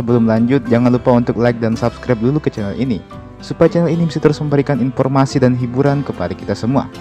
Sebelum lanjut, jangan lupa untuk like dan subscribe dulu ke channel ini, supaya channel ini bisa terus memberikan informasi dan hiburan kepada kita semua.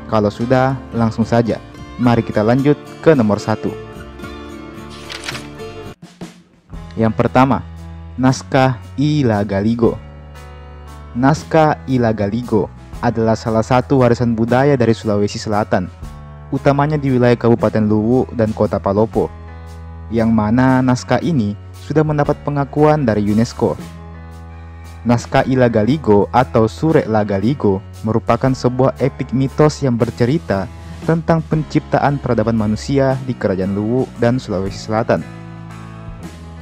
Kalau sudah, langsung saja, mari kita lanjut ke nomor 1. Yang pertama, naskah Ila Galigo. Naskah Ila Galigo adalah salah satu warisan budaya dari Sulawesi Selatan, utamanya di wilayah Kabupaten Luwu dan Kota Palopo, yang mana naskah ini sudah mendapat pengakuan dari UNESCO. Naskah Ila Galigo atau Surek La Galigo merupakan sebuah epik mitos yang bercerita tentang penciptaan peradaban manusia di Kerajaan Luwu dan Sulawesi Selatan.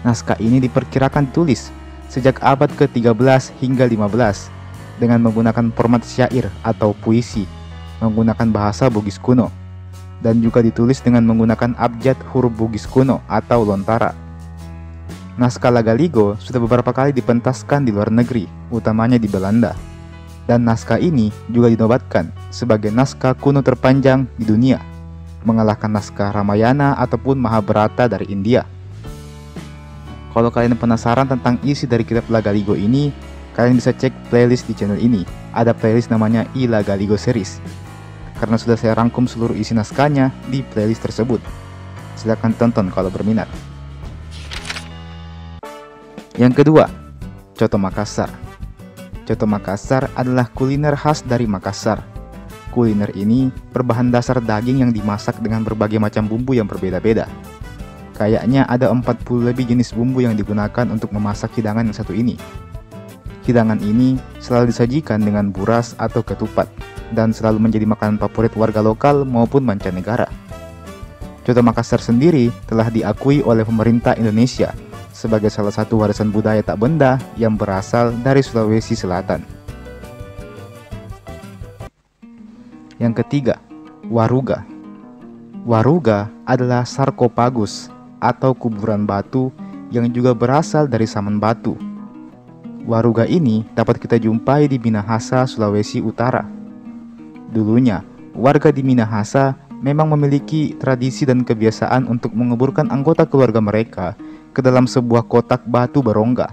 Naskah ini diperkirakan tulis sejak abad ke-13 hingga 15 dengan menggunakan format syair atau puisi, menggunakan bahasa Bugis kuno, dan juga ditulis dengan menggunakan abjad huruf Bugis kuno atau lontara. Naskah La Galigo sudah beberapa kali dipentaskan di luar negeri, utamanya di Belanda, dan naskah ini juga dinobatkan sebagai naskah kuno terpanjang di dunia, mengalahkan naskah Ramayana ataupun Mahabharata dari India. Kalau kalian penasaran tentang isi dari kitab La Galigo ini, kalian bisa cek playlist di channel ini. Ada playlist namanya Ila Galigo Series, karena sudah saya rangkum seluruh isi naskahnya di playlist tersebut. Silahkan tonton kalau berminat. Yang kedua, Coto Makassar. Coto Makassar adalah kuliner khas dari Makassar. Kuliner ini berbahan dasar daging yang dimasak dengan berbagai macam bumbu yang berbeda-beda. Kayaknya ada 40 lebih jenis bumbu yang digunakan untuk memasak hidangan yang satu ini. Hidangan ini selalu disajikan dengan buras atau ketupat, dan selalu menjadi makanan favorit warga lokal maupun mancanegara. Coto Makassar sendiri telah diakui oleh pemerintah Indonesia sebagai salah satu warisan budaya tak benda yang berasal dari Sulawesi Selatan. Yang ketiga, Waruga. Waruga adalah sarkofagus atau kuburan batu yang juga berasal dari saman batu. Waruga ini dapat kita jumpai di Minahasa, Sulawesi Utara. Dulunya, warga di Minahasa memang memiliki tradisi dan kebiasaan untuk menguburkan anggota keluarga mereka ke dalam sebuah kotak batu berongga.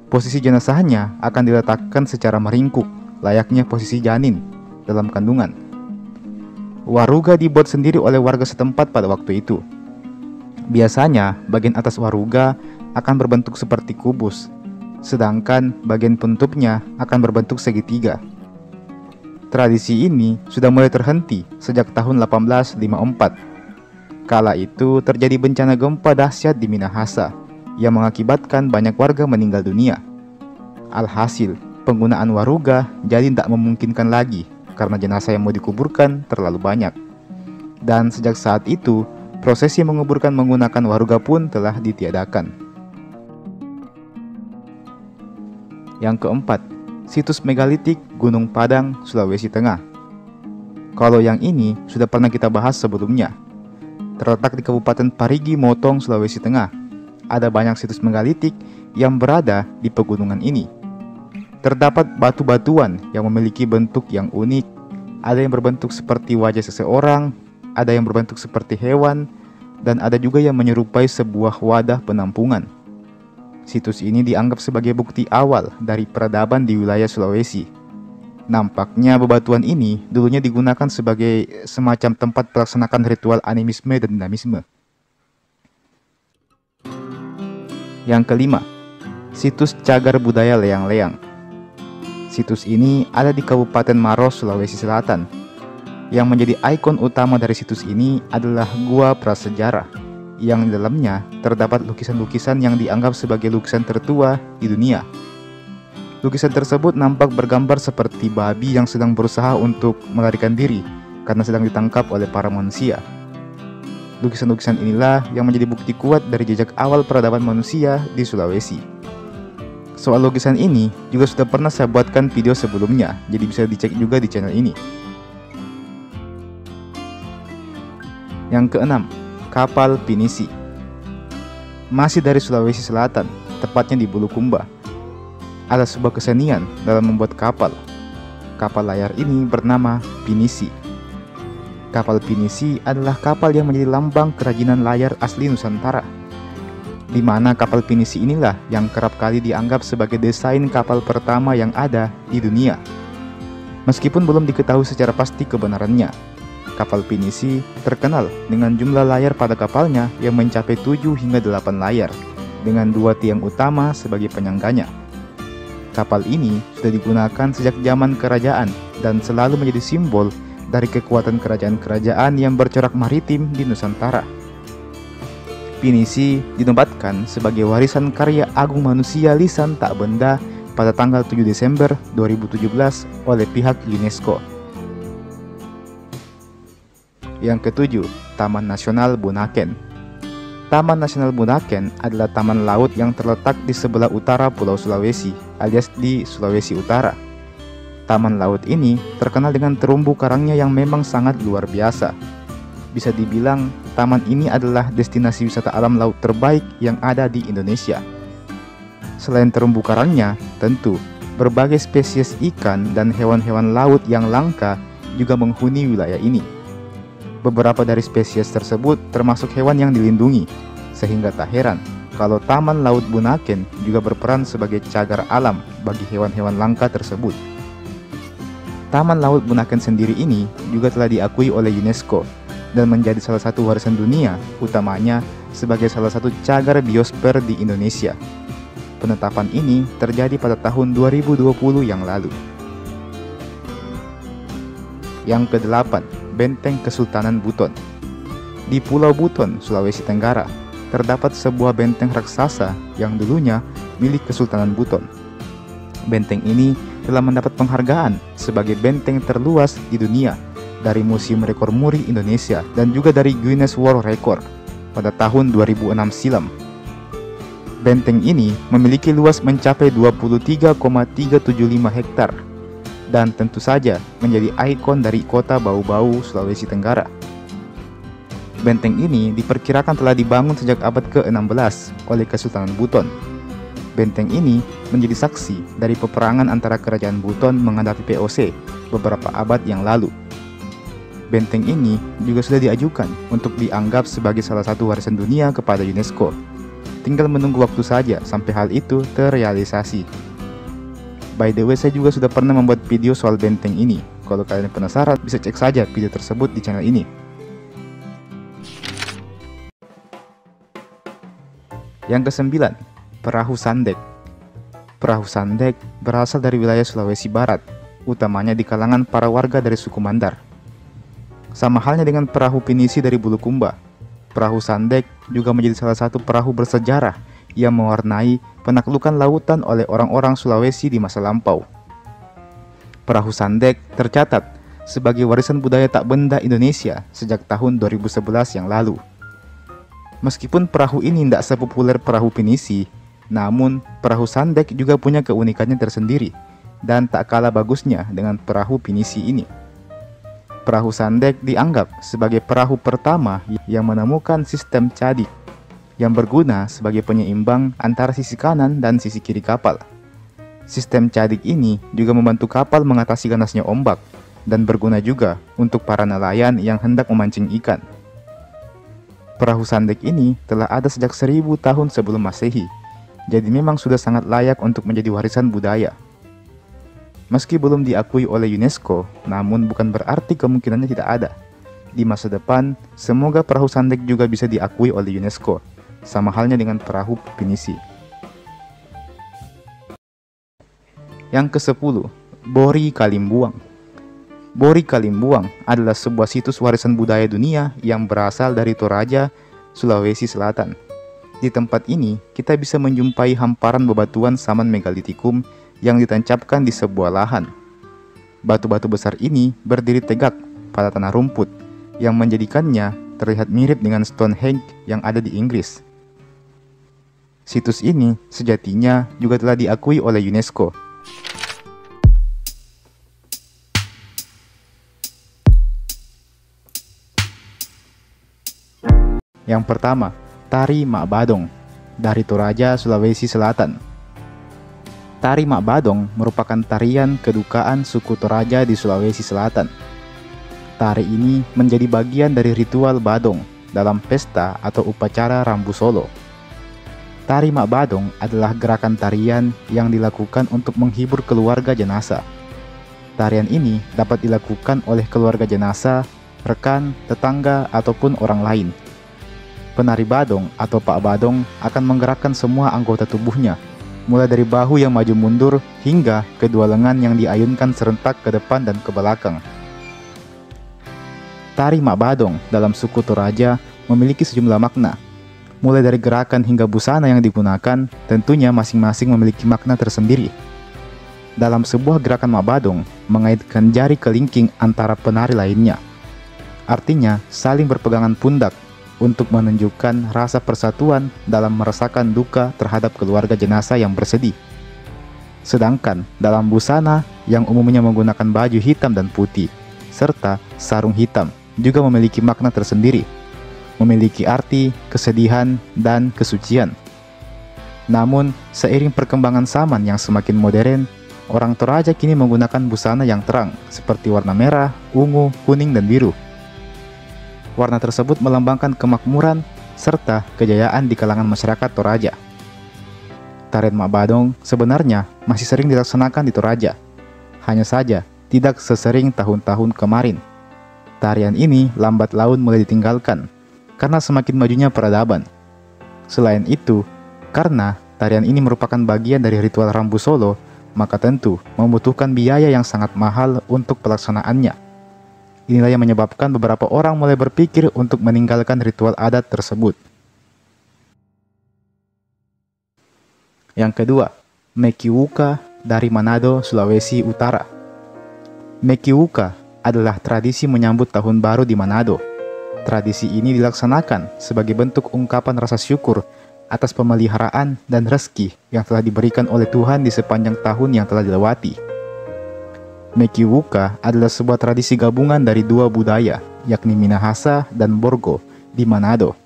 Posisi jenazahnya akan diletakkan secara meringkuk, layaknya posisi janin dalam kandungan. Waruga dibuat sendiri oleh warga setempat pada waktu itu. Biasanya, bagian atas waruga akan berbentuk seperti kubus, sedangkan bagian penutupnya akan berbentuk segitiga. Tradisi ini sudah mulai terhenti sejak tahun 1854. Kala itu terjadi bencana gempa dahsyat di Minahasa yang mengakibatkan banyak warga meninggal dunia. Alhasil, penggunaan waruga jadi tak memungkinkan lagi karena jenazah yang mau dikuburkan terlalu banyak. Dan sejak saat itu, prosesi menguburkan menggunakan waruga pun telah ditiadakan. Yang keempat, situs megalitik Gunung Padang, Sulawesi Tengah. Kalau yang ini sudah pernah kita bahas sebelumnya. Terletak di Kabupaten Parigi Motong, Sulawesi Tengah. Ada banyak situs megalitik yang berada di pegunungan ini. Terdapat batu-batuan yang memiliki bentuk yang unik. Ada yang berbentuk seperti wajah seseorang, ada yang berbentuk seperti hewan, dan ada juga yang menyerupai sebuah wadah penampungan. Situs ini dianggap sebagai bukti awal dari peradaban di wilayah Sulawesi. Nampaknya bebatuan ini dulunya digunakan sebagai semacam tempat pelaksanaan ritual animisme dan dinamisme. Yang kelima, situs cagar budaya Leang-Leang. Situs ini ada di Kabupaten Maros, Sulawesi Selatan. Yang menjadi ikon utama dari situs ini adalah gua prasejarah, yang di dalamnya terdapat lukisan-lukisan yang dianggap sebagai lukisan tertua di dunia. Lukisan tersebut nampak bergambar seperti babi yang sedang berusaha untuk melarikan diri karena sedang ditangkap oleh para manusia. Lukisan-lukisan inilah yang menjadi bukti kuat dari jejak awal peradaban manusia di Sulawesi. Soal lukisan ini juga sudah pernah saya buatkan video sebelumnya, jadi bisa dicek juga di channel ini. Yang keenam, kapal pinisi. Masih dari Sulawesi Selatan, tepatnya di Bulukumba. Ada sebuah kesenian dalam membuat kapal. Kapal layar ini bernama pinisi. Kapal pinisi adalah kapal yang menjadi lambang kerajinan layar asli Nusantara. di mana kapal pinisi inilah yang kerap kali dianggap sebagai desain kapal pertama yang ada di dunia. Meskipun belum diketahui secara pasti kebenarannya, kapal pinisi terkenal dengan jumlah layar pada kapalnya yang mencapai 7 hingga 8 layar, dengan 2 tiang utama sebagai penyangganya. Kapal ini sudah digunakan sejak zaman kerajaan dan selalu menjadi simbol dari kekuatan kerajaan-kerajaan yang bercorak maritim di Nusantara. Pinisi dinobatkan sebagai warisan karya agung manusia lisan tak benda pada tanggal 7 Desember 2017 oleh pihak UNESCO. Yang ketujuh, Taman Nasional Bunaken. Taman Nasional Bunaken adalah taman laut yang terletak di sebelah utara Pulau Sulawesi, alias di Sulawesi Utara. Taman laut ini terkenal dengan terumbu karangnya yang memang sangat luar biasa. Bisa dibilang, taman ini adalah destinasi wisata alam laut terbaik yang ada di Indonesia. Selain terumbu karangnya, tentu berbagai spesies ikan dan hewan-hewan laut yang langka juga menghuni wilayah ini. Beberapa dari spesies tersebut termasuk hewan yang dilindungi, sehingga tak heran kalau Taman Laut Bunaken juga berperan sebagai cagar alam bagi hewan-hewan langka tersebut. Taman Laut Bunaken sendiri ini juga telah diakui oleh UNESCO dan menjadi salah satu warisan dunia, utamanya sebagai salah satu cagar biosfer di Indonesia. Penetapan ini terjadi pada tahun 2020 yang lalu. Yang ke-8, Benteng Kesultanan Buton. Di Pulau Buton, Sulawesi Tenggara, terdapat sebuah benteng raksasa yang dulunya milik Kesultanan Buton. Benteng ini telah mendapat penghargaan sebagai benteng terluas di dunia dari Museum Rekor Muri Indonesia dan juga dari Guinness World Record pada tahun 2006 silam. Benteng ini memiliki luas mencapai 23,375 hektar dan tentu saja menjadi ikon dari kota Bau-Bau, Sulawesi Tenggara. Benteng ini diperkirakan telah dibangun sejak abad ke-16 oleh Kesultanan Buton. Benteng ini menjadi saksi dari peperangan antara Kerajaan Buton menghadapi VOC beberapa abad yang lalu. Benteng ini juga sudah diajukan untuk dianggap sebagai salah satu warisan dunia kepada UNESCO. Tinggal menunggu waktu saja sampai hal itu terrealisasi. By the way, saya juga sudah pernah membuat video soal benteng ini. Kalau kalian penasaran, bisa cek saja video tersebut di channel ini. Yang ke-9, Perahu Sandek. Perahu Sandek berasal dari wilayah Sulawesi Barat, utamanya di kalangan para warga dari suku Mandar. Sama halnya dengan perahu pinisi dari Bulukumba, perahu Sandek juga menjadi salah satu perahu bersejarah yang mewarnai penaklukan lautan oleh orang-orang Sulawesi di masa lampau. Perahu Sandek tercatat sebagai warisan budaya tak benda Indonesia sejak tahun 2011 yang lalu. Meskipun perahu ini tidak sepopuler perahu pinisi, namun perahu Sandek juga punya keunikannya tersendiri dan tak kalah bagusnya dengan perahu pinisi ini. Perahu Sandek dianggap sebagai perahu pertama yang menemukan sistem cadik yang berguna sebagai penyeimbang antara sisi kanan dan sisi kiri kapal. Sistem cadik ini juga membantu kapal mengatasi ganasnya ombak dan berguna juga untuk para nelayan yang hendak memancing ikan. Perahu Sandek ini telah ada sejak 1000 tahun sebelum Masehi, jadi memang sudah sangat layak untuk menjadi warisan budaya. Meski belum diakui oleh UNESCO, namun bukan berarti kemungkinannya tidak ada. Di masa depan, semoga perahu Sandek juga bisa diakui oleh UNESCO, sama halnya dengan perahu pinisi. Yang ke-10, Bori Kalimbuang. Bori Kalimbuang adalah sebuah situs warisan budaya dunia yang berasal dari Toraja, Sulawesi Selatan. Di tempat ini, kita bisa menjumpai hamparan bebatuan zaman megalitikum yang ditancapkan di sebuah lahan. Batu-batu besar ini berdiri tegak pada tanah rumput yang menjadikannya terlihat mirip dengan Stonehenge yang ada di Inggris. Situs ini sejatinya juga telah diakui oleh UNESCO. Yang pertama, Tari Mak Badong dari Toraja, Sulawesi Selatan. Tari Mak Badong merupakan tarian kedukaan suku Toraja di Sulawesi Selatan. Tari ini menjadi bagian dari ritual Badong dalam pesta atau upacara Rambu Solo. Tari Mak Badong adalah gerakan tarian yang dilakukan untuk menghibur keluarga jenazah. Tarian ini dapat dilakukan oleh keluarga jenazah, rekan, tetangga, ataupun orang lain. Penari badong atau Pak Badong akan menggerakkan semua anggota tubuhnya, mulai dari bahu yang maju mundur hingga kedua lengan yang diayunkan serentak ke depan dan ke belakang. Tari Mak Badong dalam suku Toraja memiliki sejumlah makna. Mulai dari gerakan hingga busana yang digunakan, tentunya masing-masing memiliki makna tersendiri. Dalam sebuah gerakan Mak Badong, mengaitkan jari kelingking antara penari lainnya. Artinya, saling berpegangan pundak untuk menunjukkan rasa persatuan dalam merasakan duka terhadap keluarga jenazah yang bersedih. Sedangkan dalam busana yang umumnya menggunakan baju hitam dan putih, serta sarung hitam, juga memiliki makna tersendiri, memiliki arti, kesedihan, dan kesucian. Namun, seiring perkembangan zaman yang semakin modern, orang Toraja kini menggunakan busana yang terang, seperti warna merah, ungu, kuning, dan biru. Warna tersebut melambangkan kemakmuran serta kejayaan di kalangan masyarakat Toraja. Tarian Mak Badong sebenarnya masih sering dilaksanakan di Toraja, hanya saja tidak sesering tahun-tahun kemarin. Tarian ini lambat laun mulai ditinggalkan karena semakin majunya peradaban. Selain itu, karena tarian ini merupakan bagian dari ritual Rambu Solo, maka tentu membutuhkan biaya yang sangat mahal untuk pelaksanaannya. Inilah yang menyebabkan beberapa orang mulai berpikir untuk meninggalkan ritual adat tersebut. Yang kedua, Mekiwuka dari Manado, Sulawesi Utara. Mekiwuka adalah tradisi menyambut tahun baru di Manado. Tradisi ini dilaksanakan sebagai bentuk ungkapan rasa syukur atas pemeliharaan dan rezeki yang telah diberikan oleh Tuhan di sepanjang tahun yang telah dilewati. Mekiwuka adalah sebuah tradisi gabungan dari dua budaya, yakni Minahasa dan Borgo di Manado.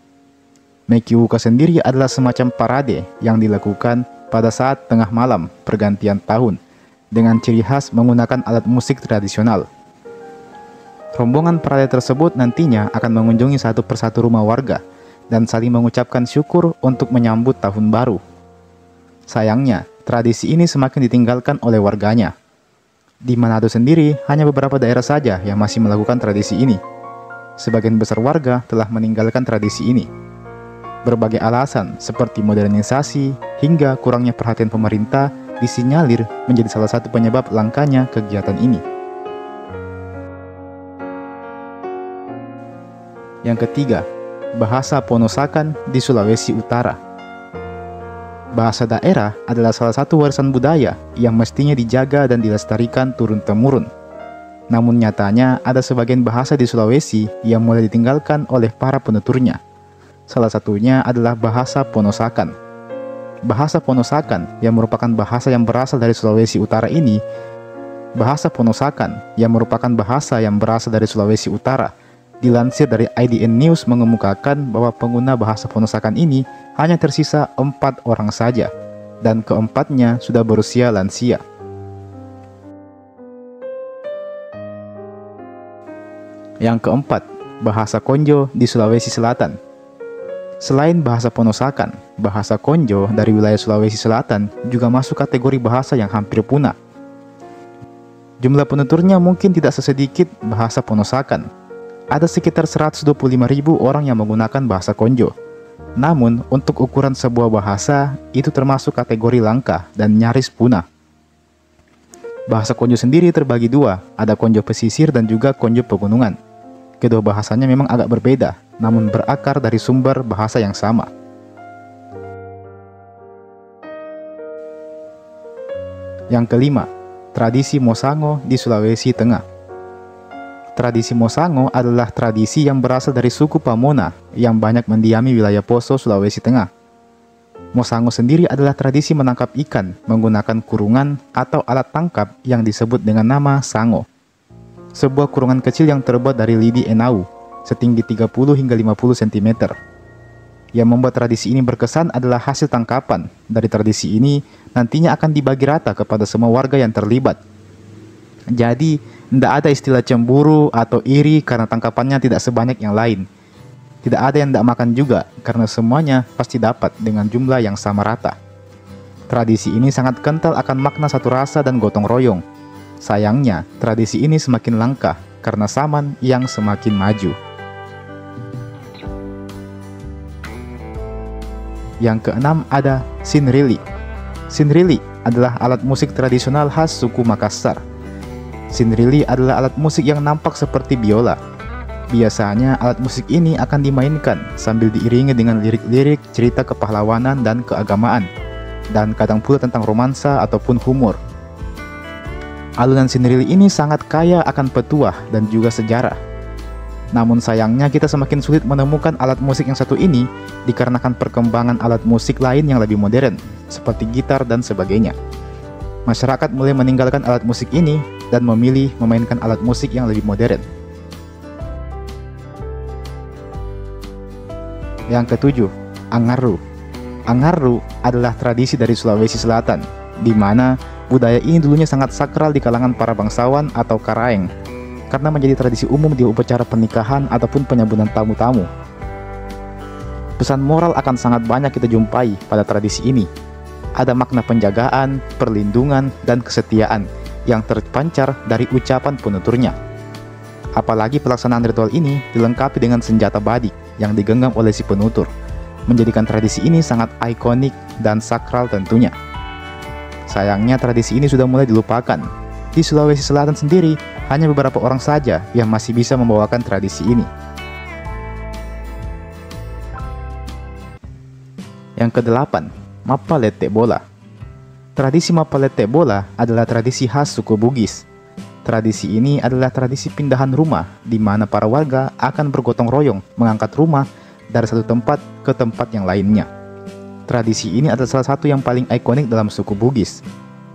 Mekiwuka sendiri adalah semacam parade yang dilakukan pada saat tengah malam pergantian tahun, dengan ciri khas menggunakan alat musik tradisional. Rombongan parade tersebut nantinya akan mengunjungi satu persatu rumah warga dan saling mengucapkan syukur untuk menyambut tahun baru. Sayangnya, tradisi ini semakin ditinggalkan oleh warganya. Di Manado sendiri, hanya beberapa daerah saja yang masih melakukan tradisi ini. Sebagian besar warga telah meninggalkan tradisi ini. Berbagai alasan seperti modernisasi hingga kurangnya perhatian pemerintah disinyalir menjadi salah satu penyebab langkanya kegiatan ini. Yang ketiga, bahasa Ponosakan di Sulawesi Utara. Bahasa daerah adalah salah satu warisan budaya yang mestinya dijaga dan dilestarikan turun-temurun. Namun nyatanya ada sebagian bahasa di Sulawesi yang mulai ditinggalkan oleh para penuturnya. Salah satunya adalah bahasa Ponosakan. Bahasa Ponosakan yang merupakan bahasa yang berasal dari Sulawesi Utara ini, bahasa Ponosakan yang merupakan bahasa yang berasal dari Sulawesi Utara, dilansir dari IDN News mengemukakan bahwa pengguna bahasa Ponosakan ini hanya tersisa 4 orang saja, dan keempatnya sudah berusia lansia. Yang keempat, bahasa Konjo di Sulawesi Selatan. Selain bahasa Ponosakan, bahasa Konjo dari wilayah Sulawesi Selatan juga masuk kategori bahasa yang hampir punah. Jumlah penuturnya mungkin tidak sesedikit bahasa Ponosakan. Ada sekitar 125.000 orang yang menggunakan bahasa Konjo. Namun, untuk ukuran sebuah bahasa, itu termasuk kategori langka dan nyaris punah. Bahasa Konjo sendiri terbagi dua, ada Konjo pesisir dan juga Konjo pegunungan. Kedua bahasanya memang agak berbeda, namun berakar dari sumber bahasa yang sama. Yang kelima, tradisi Mosango di Sulawesi Tengah. Tradisi Mosango adalah tradisi yang berasal dari suku Pamona yang banyak mendiami wilayah Poso, Sulawesi Tengah. Mosango sendiri adalah tradisi menangkap ikan menggunakan kurungan atau alat tangkap yang disebut dengan nama sango. Sebuah kurungan kecil yang terbuat dari lidi enau, setinggi 30 hingga 50 cm. Yang membuat tradisi ini berkesan adalah hasil tangkapan dari tradisi ini nantinya akan dibagi rata kepada semua warga yang terlibat. Jadi, tidak ada istilah cemburu atau iri karena tangkapannya tidak sebanyak yang lain. Tidak ada yang tidak makan juga, karena semuanya pasti dapat dengan jumlah yang sama rata. Tradisi ini sangat kental akan makna satu rasa dan gotong royong. Sayangnya, tradisi ini semakin langka karena zaman yang semakin maju. Yang keenam ada Sinrili. Sinrili adalah alat musik tradisional khas suku Makassar. Sinrili adalah alat musik yang nampak seperti biola. Biasanya alat musik ini akan dimainkan sambil diiringi dengan lirik-lirik cerita kepahlawanan dan keagamaan, dan kadang pula tentang romansa ataupun humor. Alunan Sinrili ini sangat kaya akan petuah dan juga sejarah. Namun sayangnya kita semakin sulit menemukan alat musik yang satu ini dikarenakan perkembangan alat musik lain yang lebih modern, seperti gitar dan sebagainya. Masyarakat mulai meninggalkan alat musik ini dan memilih memainkan alat musik yang lebih modern. Yang ketujuh, Angaru. Angaru adalah tradisi dari Sulawesi Selatan, di mana budaya ini dulunya sangat sakral di kalangan para bangsawan atau karaeng, karena menjadi tradisi umum di upacara pernikahan ataupun penyambutan tamu-tamu. Pesan moral akan sangat banyak kita jumpai pada tradisi ini. Ada makna penjagaan, perlindungan, dan kesetiaan yang terpancar dari ucapan penuturnya. Apalagi pelaksanaan ritual ini dilengkapi dengan senjata badik yang digenggam oleh si penutur, menjadikan tradisi ini sangat ikonik dan sakral tentunya. Sayangnya tradisi ini sudah mulai dilupakan. Di Sulawesi Selatan sendiri, hanya beberapa orang saja yang masih bisa membawakan tradisi ini. Yang kedelapan, Mapalete Bola. Tradisi Mapalete Bola adalah tradisi khas suku Bugis. Tradisi ini adalah tradisi pindahan rumah, di mana para warga akan bergotong royong mengangkat rumah dari satu tempat ke tempat yang lainnya. Tradisi ini adalah salah satu yang paling ikonik dalam suku Bugis.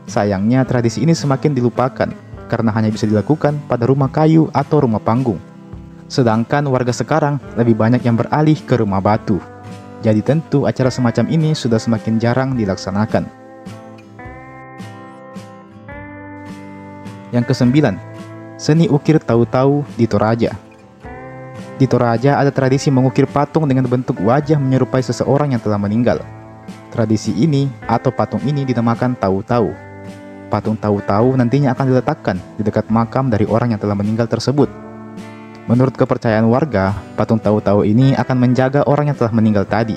Sayangnya tradisi ini semakin dilupakan, karena hanya bisa dilakukan pada rumah kayu atau rumah panggung. Sedangkan warga sekarang lebih banyak yang beralih ke rumah batu. Jadi tentu acara semacam ini sudah semakin jarang dilaksanakan. Yang kesembilan, seni ukir tahu-tahu di Toraja. Di Toraja ada tradisi mengukir patung dengan bentuk wajah menyerupai seseorang yang telah meninggal. Tradisi ini atau patung ini dinamakan tahu-tahu. Patung tahu-tahu nantinya akan diletakkan di dekat makam dari orang yang telah meninggal tersebut. Menurut kepercayaan warga, patung tahu-tahu ini akan menjaga orang yang telah meninggal tadi,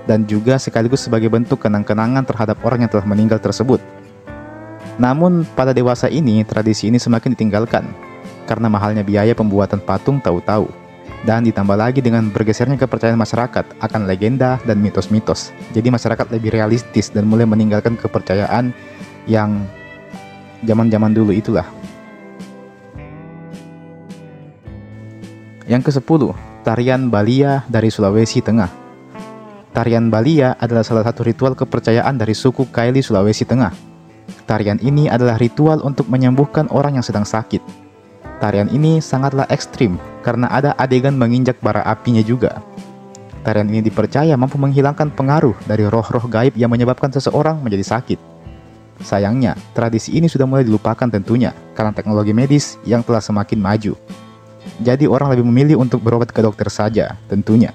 dan juga sekaligus sebagai bentuk kenang-kenangan terhadap orang yang telah meninggal tersebut. Namun pada dewasa ini tradisi ini semakin ditinggalkan karena mahalnya biaya pembuatan patung tahu-tahu, dan ditambah lagi dengan bergesernya kepercayaan masyarakat akan legenda dan mitos-mitos. Jadi masyarakat lebih realistis dan mulai meninggalkan kepercayaan yang zaman-zaman dulu itulah. Yang ke-10, tarian Balia dari Sulawesi Tengah. Tarian Balia adalah salah satu ritual kepercayaan dari suku Kaili Sulawesi Tengah. Tarian ini adalah ritual untuk menyembuhkan orang yang sedang sakit. Tarian ini sangatlah ekstrim karena ada adegan menginjak bara apinya juga. Tarian ini dipercaya mampu menghilangkan pengaruh dari roh-roh gaib yang menyebabkan seseorang menjadi sakit. Sayangnya, tradisi ini sudah mulai dilupakan tentunya karena teknologi medis yang telah semakin maju. Jadi orang lebih memilih untuk berobat ke dokter saja tentunya.